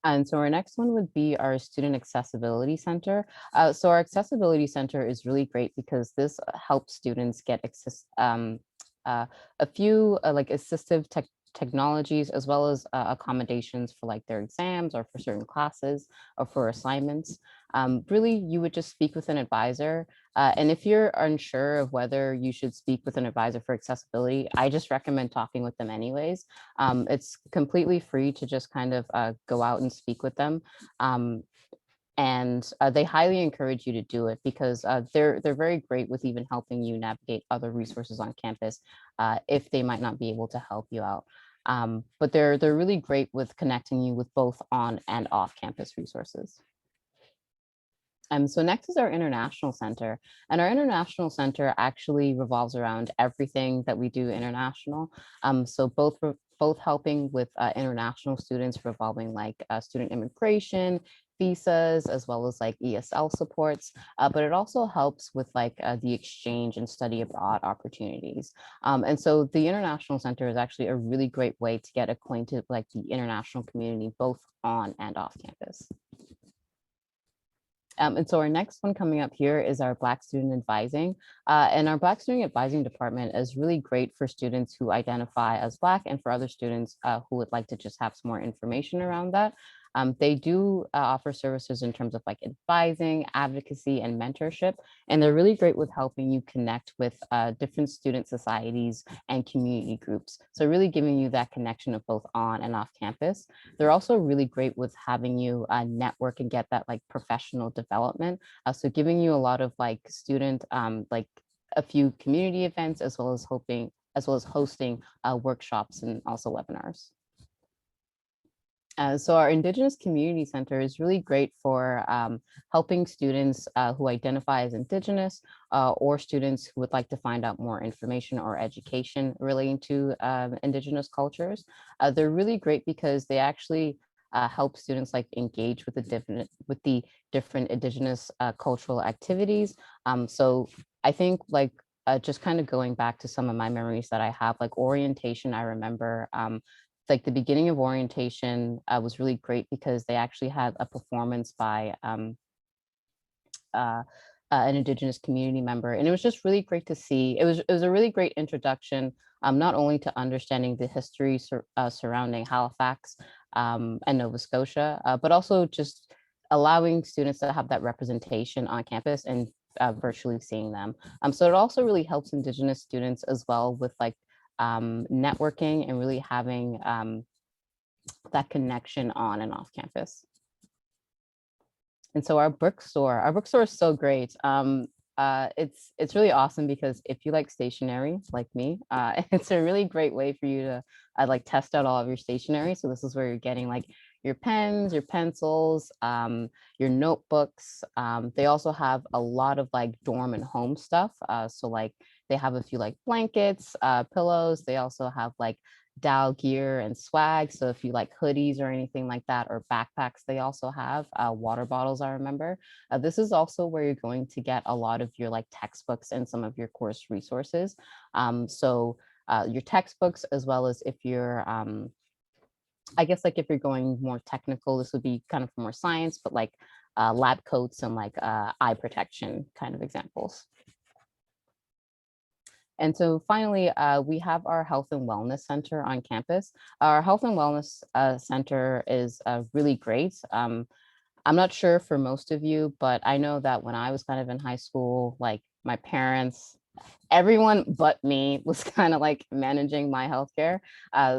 And so our next one would be our Student Accessibility Center. So our Accessibility Center is really great because this helps students get a few like assistive technologies as well as accommodations for like their exams or for certain classes or for assignments. Really, you would just speak with an advisor. And if you're unsure of whether you should speak with an advisor for accessibility, I just recommend talking with them anyways. It's completely free to just kind of go out and speak with them. And they highly encourage you to do it because they're very great with even helping you navigate other resources on campus if they might not be able to help you out. But they're really great with connecting you with both on and off campus resources. So next is our International Center. And our International Center actually revolves around everything that we do international. So both helping with international students revolving like student immigration, visas, as well as like ESL supports, but it also helps with like the exchange and study abroad opportunities. And so the International Center is actually a really great way to get acquainted with like the international community, both on and off campus. And so our next one coming up here is our Black Student Advising. And our Black Student Advising department is really great for students who identify as Black and for other students who would like to just have some more information around that. They do offer services in terms of like advising, advocacy, and mentorship. And they're really great with helping you connect with different student societies and community groups. So really giving you that connection of both on and off campus. They're also really great with having you network and get that like professional development. So giving you a lot of like student, like a few community events, as well as hosting workshops and also webinars. So our Indigenous Community Center is really great for helping students who identify as Indigenous or students who would like to find out more information or education relating to Indigenous cultures. They're really great because they actually help students like engage with the different Indigenous cultural activities. So I think like just kind of going back to some of my memories that I have, like orientation, I remember like the beginning of orientation was really great because they actually had a performance by an Indigenous community member. And it was just really great to see. It was a really great introduction, not only to understanding the history surrounding Halifax and Nova Scotia, but also just allowing students to have that representation on campus and virtually seeing them. So it also really helps Indigenous students as well with like networking and really having that connection on and off campus. And so our bookstore is so great. It's really awesome because if you like stationery like me, it's a really great way for you to like test out all of your stationery. So this is where you're getting like your pens, your pencils, your notebooks. They also have a lot of like dorm and home stuff. So like they have a few like blankets, pillows. They also have like Dal gear and swag. So if you like hoodies or anything like that, or backpacks, they also have water bottles, I remember. This is also where you're going to get a lot of your like textbooks and some of your course resources. So your textbooks, as well as if you're, I guess like if you're going more technical, this would be kind of more science, but like lab coats and like eye protection kind of examples. And so finally, we have our Health and Wellness Center on campus. Our Health and Wellness Center is really great. I'm not sure for most of you, but I know that when I was kind of in high school, like my parents, everyone but me was kind of like managing my healthcare.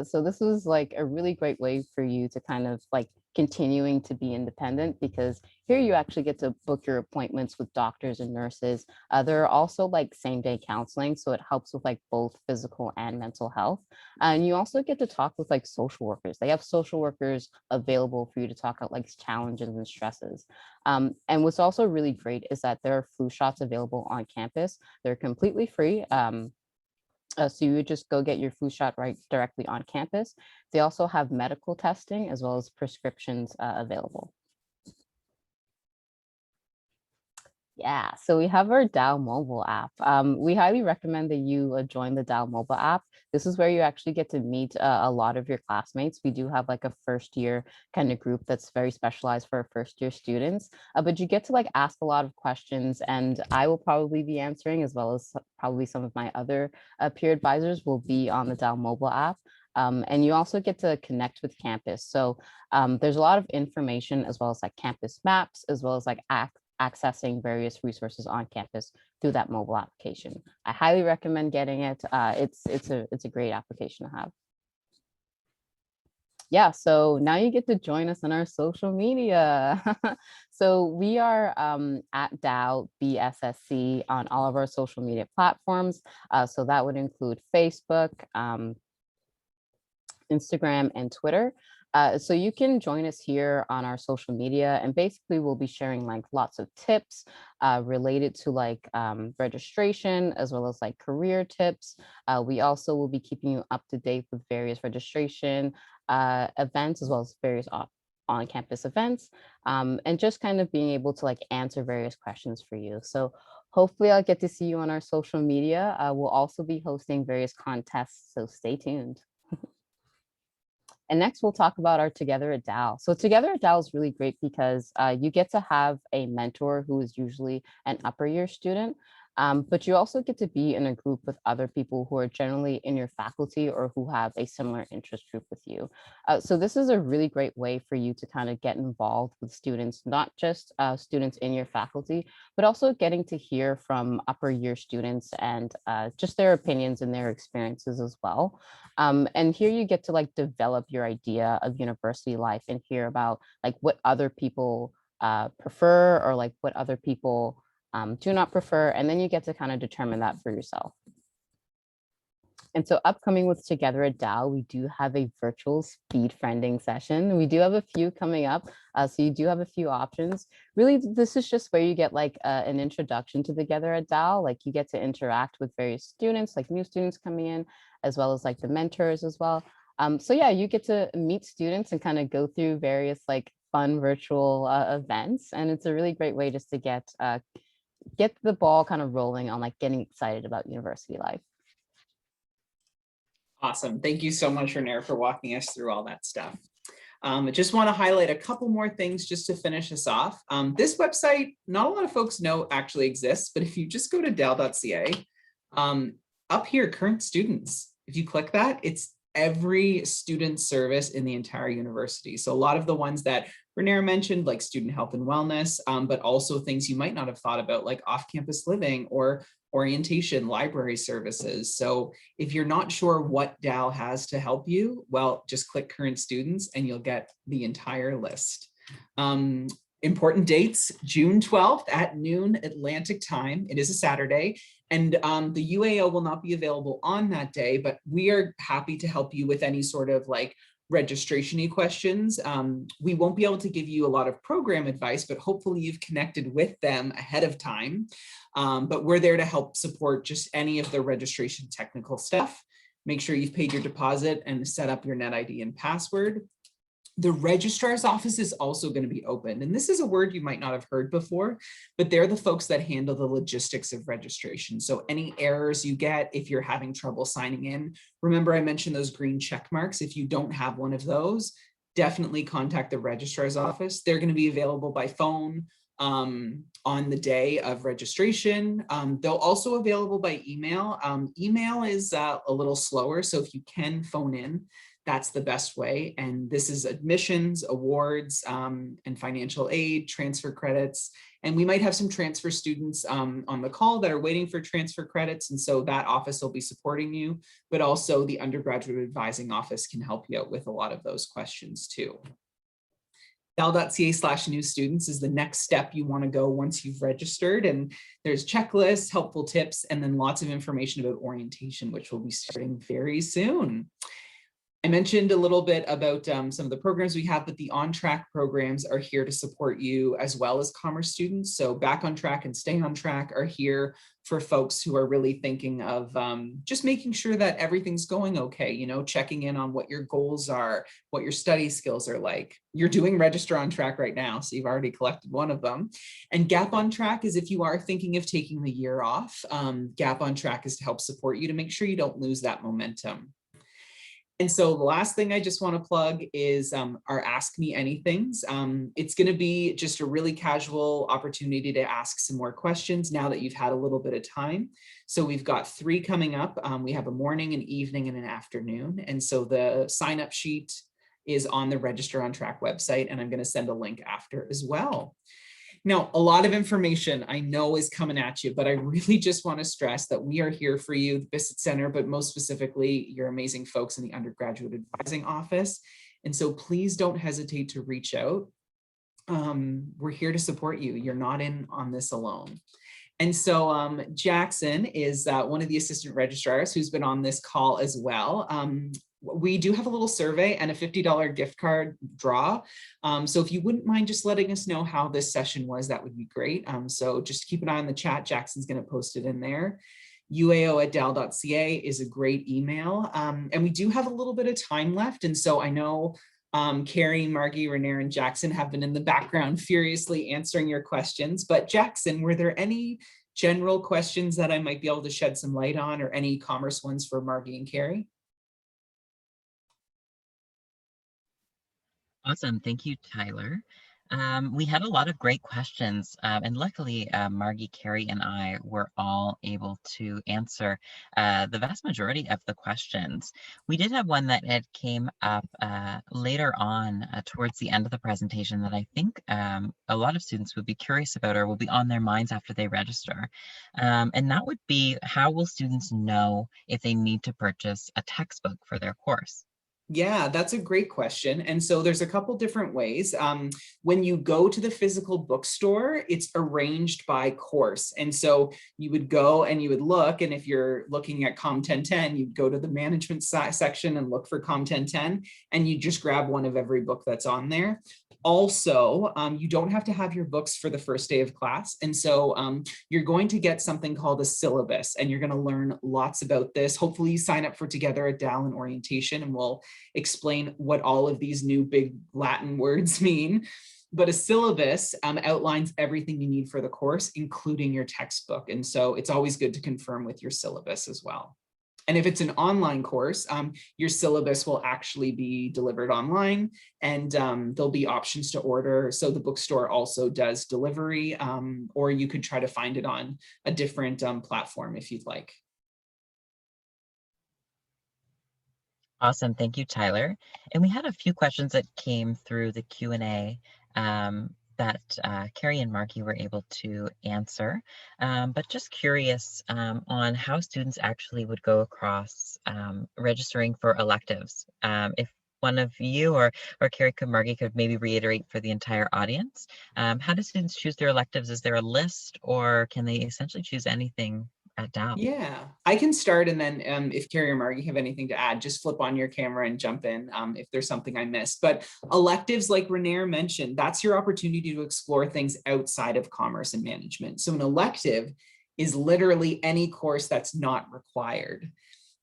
So this was like a really great way for you to kind of like continuing to be independent, because here you actually get to book your appointments with doctors and nurses. There are also like same day counseling, so it helps with like both physical and mental health. And you also get to talk with like social workers. They have social workers available for you to talk about like challenges and stresses. And what's also really great is that there are flu shots available on campus. They're completely free. So you would just go get your flu shot right directly on campus. They also have medical testing as well as prescriptions available. Yeah, so we have our Dal mobile app. We highly recommend that you join the Dal mobile app. This is where you actually get to meet a lot of your classmates. We do have like a first year kind of group that's very specialized for our first year students, but you get to like ask a lot of questions, and I will probably be answering, as well as probably some of my other peer advisors will be on the Dal mobile app. And you also get to connect with campus. So there's a lot of information, as well as like campus maps, as well as like accessing various resources on campus through that mobile application. I highly recommend getting it. It's a great application to have. Yeah, so now you get to join us on our social media. So we are at dal.BSSC on all of our social media platforms. So that would include Facebook, Instagram, and Twitter. So you can join us here on our social media, and basically we'll be sharing like lots of tips related to like registration, as well as like career tips. We also will be keeping you up to date with various registration events, as well as various on-campus events, and just kind of being able to like answer various questions for you. So hopefully I'll get to see you on our social media. We'll also be hosting various contests, so stay tuned. And next, we'll talk about our Together at Dal. So Together at Dal is really great because you get to have a mentor who is usually an upper year student, but you also get to be in a group with other people who are generally in your faculty or who have a similar interest group with you. So this is a really great way for you to kind of get involved with students, not just students in your faculty, but also getting to hear from upper year students and just their opinions and their experiences as well. And here you get to like develop your idea of university life and hear about like what other people prefer, or like what other people do not prefer. And then you get to kind of determine that for yourself. And so upcoming with Together at Dal, we do have a virtual speed friending session. We do have a few coming up. So you do have a few options. Really, this is just where you get like an introduction to Together at Dal. Like you get to interact with various students, like new students coming in, as well as like the mentors as well. So yeah, you get to meet students and kind of go through various like fun virtual events. And it's a really great way just to get the ball kind of rolling on like getting excited about university life. Awesome. Thank you so much, Renair, for walking us through all that stuff. I just want to highlight a couple more things just to finish us off. This website, not a lot of folks know actually exists, but if you just go to dal.ca, up here, current students, if you click that, it's every student service in the entire university. So a lot of the ones that Renair mentioned, like student health and wellness, but also things you might not have thought about, like off-campus living or orientation, library services. So if you're not sure what DAL has to help you, well, just click current students and you'll get the entire list. Important dates, June 12th at noon Atlantic time. It is a Saturday, and the UAO will not be available on that day, but we are happy to help you with any sort of like registration-y questions. We won't be able to give you a lot of program advice, but hopefully you've connected with them ahead of time. But we're there to help support just any of the registration technical stuff. Make sure you've paid your deposit and set up your net ID and password. The registrar's office is also going to be open. And this is a word you might not have heard before, but they're the folks that handle the logistics of registration. So any errors you get, if you're having trouble signing in, remember I mentioned those green check marks. If you don't have one of those, definitely contact the registrar's office. They're going to be available by phone on the day of registration. They'll also available by email. Email is a little slower. So if you can phone in, that's the best way. And this is admissions, awards, and financial aid, transfer credits. And we might have some transfer students on the call that are waiting for transfer credits. And so that office will be supporting you, but also the undergraduate advising office can help you out with a lot of those questions too. dal.ca/new students is the next step you want to go once you've registered, and there's checklists, helpful tips, and then lots of information about orientation, which will be starting very soon. I mentioned a little bit about some of the programs we have, but the On Track programs are here to support you as well as commerce students. So Back on Track and Stay on Track are here for folks who are really thinking of just making sure that everything's going okay, you know, checking in on what your goals are, what your study skills are like. You're doing Register on Track right now, so you've already collected one of them. And Gap on Track is if you are thinking of taking the year off. Gap on Track is to help support you to make sure you don't lose that momentum. And so the last thing I just want to plug is our Ask Me Anythings. It's going to be just a really casual opportunity to ask some more questions now that you've had a little bit of time. So we've got 3 coming up. We have a morning, an evening, and an afternoon. And so the sign up sheet is on the Register on Track website, and I'm going to send a link after as well. Now, a lot of information I know is coming at you, but I really just want to stress that we are here for you, the Bissett Center, but most specifically, your amazing folks in the undergraduate advising office. And so please don't hesitate to reach out. We're here to support you. You're not in on this alone. And so Jackson is one of the assistant registrars who's been on this call as well. We do have a little survey and a $50 gift card draw. So if you wouldn't mind just letting us know how this session was, that would be great. So just keep an eye on the chat. Jackson's going to post it in there. uao@dal.ca is a great email. And we do have a little bit of time left. And so I know Carrie, Margie, Renair, and Jackson have been in the background furiously answering your questions. But Jackson, were there any general questions that I might be able to shed some light on, or any commerce ones for Margie and Carrie? Awesome. Thank you, Tyler. We had a lot of great questions, and luckily, Margie, Carrie, and I were all able to answer the vast majority of the questions. We did have one that had came up later on towards the end of the presentation that I think a lot of students would be curious about, or will be on their minds after they register. And that would be, how will students know if they need to purchase a textbook for their course? Yeah, that's a great question. And so there's a couple different ways. When you go to the physical bookstore, it's arranged by course. And so you would go and you would look, and if you're looking at Com 1010, you'd go to the management section and look for Com 1010, and you just grab one of every book that's on there. Also, you don't have to have your books for the first day of class. And so you're going to get something called a syllabus, and you're going to learn lots about this. Hopefully you sign up for Together at Dal in orientation, and we'll explain what all of these new big Latin words mean. But a syllabus outlines everything you need for the course, including your textbook. And so it's always good to confirm with your syllabus as well. And if it's an online course, your syllabus will actually be delivered online, and there'll be options to order. So the bookstore also does delivery, or you could try to find it on a different platform if you'd like. Awesome. Thank you, Tyler. And we had a few questions that came through the Q&A that Carrie and Markie were able to answer. But just curious on how students actually would go across registering for electives. If one of you or Carrie Margie could maybe reiterate for the entire audience, how do students choose their electives? Is there a list, or can they essentially choose anything at Dal. Yeah, I can start, and then if Carrie or Margie have anything to add, just flip on your camera and jump in if there's something I missed. But electives, like Renaire mentioned, that's your opportunity to explore things outside of commerce and management. So an elective is literally any course that's not required.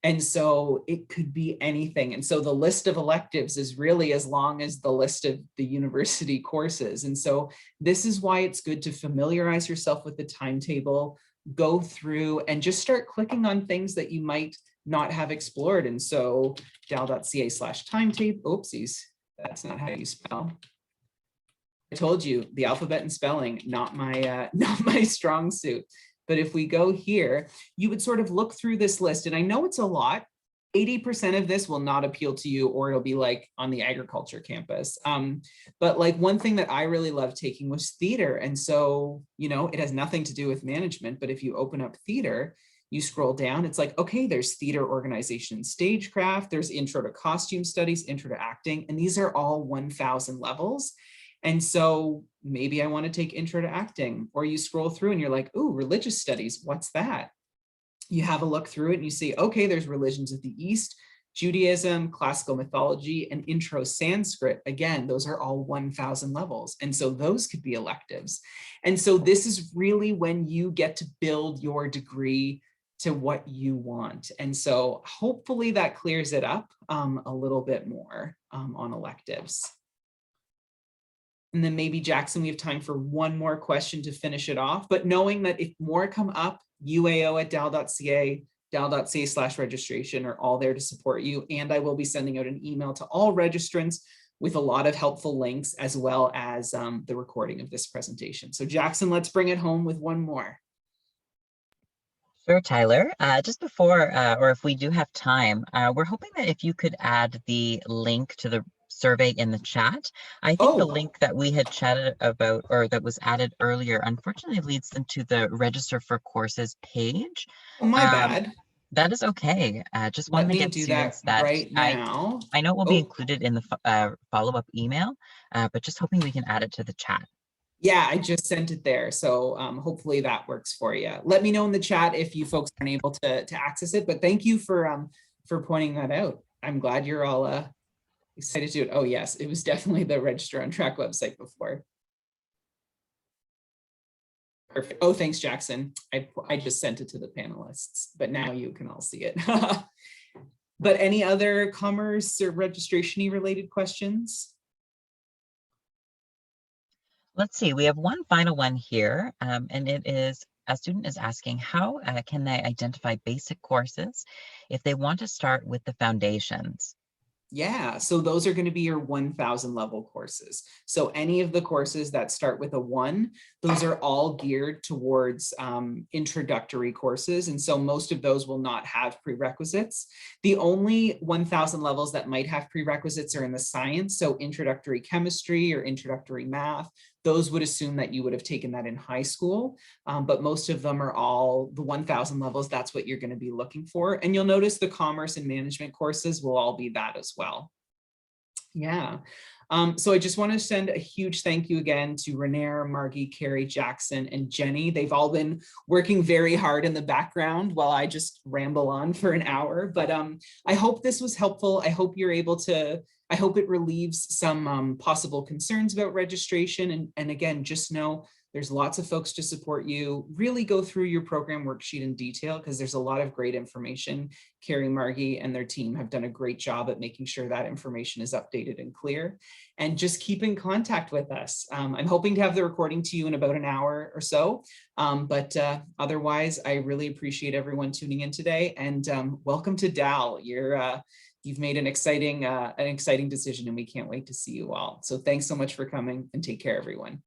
And so it could be anything. And so the list of electives is really as long as the list of the university courses. And so this is why it's good to familiarize yourself with the timetable, go through and just start clicking on things that you might not have explored. And so dal.ca/timetable, oopsies, that's not how you spell. I told you the alphabet and spelling, not my strong suit. But if we go here, you would sort of look through this list, and I know it's a lot. 80% of this will not appeal to you, or it'll be like on the agriculture campus. But like one thing that I really loved taking was theater. And so, you know, it has nothing to do with management, but if you open up theater, you scroll down, it's like, okay, there's theater organization, stagecraft, there's intro to costume studies, intro to acting, and these are all 1,000 levels. And so maybe I want to take intro to acting, or you scroll through and you're like, ooh, religious studies, what's that? You have a look through it and you see, okay, there's religions of the East, Judaism, classical mythology, and intro Sanskrit. Again, those are all 1,000 levels. And so those could be electives. And so this is really when you get to build your degree to what you want. And so hopefully that clears it up a little bit more on electives. And then maybe Jackson, we have time for one more question to finish it off, but knowing that if more come up, uao@dal.ca, dal.ca/registration are all there to support you. And I will be sending out an email to all registrants with a lot of helpful links, as well as the recording of this presentation. So Jackson, let's bring it home with one more. Sure, Tyler. Just before, or if we do have time, we're hoping that if you could add the link to the survey in the chat. I think the link that we had chatted about, or that was added earlier, unfortunately leads them to the register for courses page. Oh, my bad. That is okay. Just Let wanted to me get do students that that right now. I know it will be included in the follow-up email, but just hoping we can add it to the chat. Yeah, I just sent it there. So hopefully that works for you. Let me know in the chat if you folks aren't able to access it, but thank you for pointing that out. I'm glad you're all excited to do it. Oh yes, it was definitely the Register on Track website before. Perfect. Oh, thanks, Jackson. I just sent it to the panelists, but now you can all see it. But any other commerce or registration-y related questions? Let's see, we have one final one here, and it is, a student is asking, how can they identify basic courses if they want to start with the foundations? Yeah, so those are going to be your 1,000 level courses. So any of the courses that start with a 1, those are all geared towards introductory courses. And so most of those will not have prerequisites. The only 1,000 levels that might have prerequisites are in the science. So introductory chemistry or introductory math, those would assume that you would have taken that in high school, but most of them are all the 1,000 levels. That's what you're going to be looking for. And you'll notice the commerce and management courses will all be that as well. Yeah. So I just want to send a huge thank you again to Renaire, Margie, Carrie, Jackson, and Jenny. They've all been working very hard in the background while I just ramble on for an hour. But I hope this was helpful. I hope you're able to, I hope it relieves some possible concerns about registration. And again, just know there's lots of folks to support you. Really go through your program worksheet in detail because there's a lot of great information. Carrie, Margie, and their team have done a great job at making sure that information is updated and clear. And just keep in contact with us. I'm hoping to have the recording to you in about an hour or so. But otherwise, I really appreciate everyone tuning in today. And welcome to Dal. You've made an exciting decision, and we can't wait to see you all. So thanks so much for coming, and take care, everyone.